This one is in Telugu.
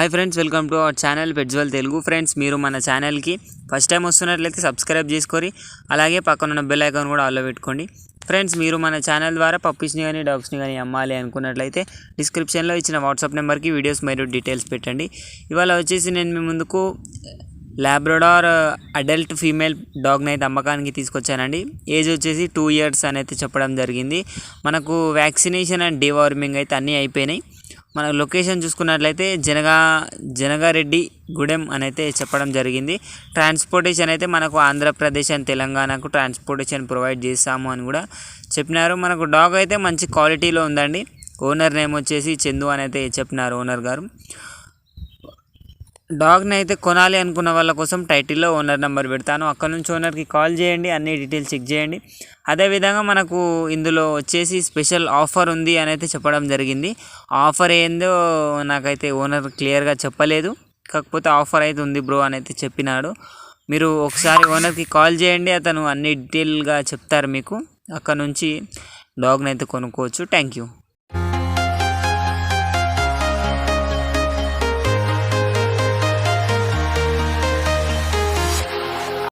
Hi friends, welcome to our channel pets Telugu. Friends, మీరు మన ఛానల్కి ఫస్ట్ టైం వస్తున్నట్లయితే సబ్స్క్రైబ్ చేసుకొని అలాగే పక్కన ఉన్న బెల్ ఐకాన్ కూడా ఆల్లో పెట్టుకోండి. ఫ్రెండ్స్, మీరు మన ఛానల్ ద్వారా పప్పీస్ని కానీ డాగ్స్ని కానీ అమ్మాలి అనుకున్నట్లయితే డిస్క్రిప్షన్లో ఇచ్చిన వాట్సాప్ నెంబర్కి వీడియోస్ మరియు డీటెయిల్స్ పెట్టండి. ఇవాళ వచ్చేసి నేను మీ ముందుకు లాబ్రడార్ అడల్ట్ ఫీమేల్ డాగ్ని అయితే అమ్మకానికి తీసుకొచ్చానండి. ఏజ్ వచ్చేసి 2 years అని అయితే చెప్పడం జరిగింది. మనకు వ్యాక్సినేషన్ అండ్ డీవార్మింగ్ అయితే అన్నీ అయిపోయినాయి. మన లొకేషన్ చూసుకున్నట్లయితే జనగారెడ్డి గూడెం అని అయితే చెప్పడం జరిగింది. ట్రాన్స్పోర్టేషన్ అయితే మనకు ఆంధ్రప్రదేశ్ అండ్ తెలంగాణకు ట్రాన్స్పోర్టేషన్ ప్రొవైడ్ చేస్తాము అని కూడా చెప్పినారు. మనకు డాగ్ అయితే మంచి క్వాలిటీలో ఉందండి. ఓనర్ నేమ్ వచ్చేసి చందు అని అయితే చెప్పినారు ఓనర్ గారు. డాగ్ని అయితే కొనాలి అనుకున్న వాళ్ళ కోసం టైటిల్లో ఓనర్ నెంబర్ పెడతాను. అక్కడ నుంచి ఓనర్కి కాల్ చేయండి, అన్ని డీటెయిల్స్ చెక్ చేయండి. అదేవిధంగా మనకు ఇందులో వచ్చేసి స్పెషల్ ఆఫర్ ఉంది అని అయితే చెప్పడం జరిగింది. ఆఫర్ ఏందో నాకైతే ఓనర్ క్లియర్గా చెప్పలేదు, కాకపోతే ఆఫర్ అయితే ఉంది బ్రో అని అయితే చెప్పినాడు. మీరు ఒకసారి ఓనర్కి కాల్ చేయండి, అతను అన్ని డీటెయిల్గా చెప్తారు మీకు. అక్కడ నుంచి డాగ్ని అయితే కొనుక్కోవచ్చు. Thank you.